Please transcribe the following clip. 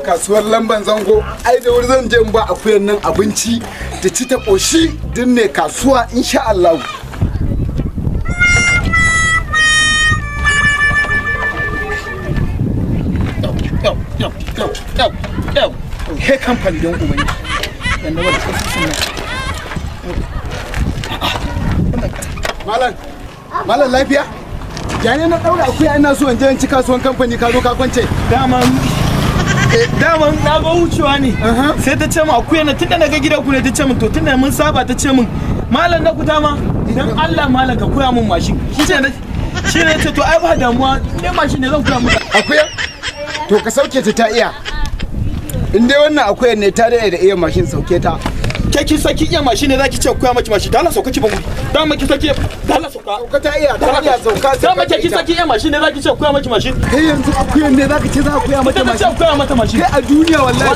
kasuwar lamban zango ai da wuri zan je in ba akuyan nan abinci ta ci ta koshi din ne kasuwa insha Allah. He kamfani don ubangi yanda ba Malam lafiya? Jani na daura akuya ina so in je in ci kasuwan kamfani ka zo ka kwance. Daman na ga wucewa ne. Sai ta ce mu akuya na tunda naga gidan ku ne ta ce min to tunda mun saba ta ce min malam na ku dama idan Allah malam ka koya min mashin. Shi ne ce to ai ba damuwa ne mashin ne zan koya min. Akuya? To ka sauke ta iya. In dai wannan akuyar ne ta daɗe da iya mashin sauke ta. Ke kin saki iya mashin ne zaki ce koya maki mashin. Dala sauka ki ba mu. Dama ki saki dala sauka. Sauka ta iya sauka. Dama ke kin saki iya mashin ne zaki ce koya maki mashin. Kai yanzu akuyar ne zaka ce za ka koya mata mashin. Ita ta ce koya mata mashin. Kai a duniya wallahi.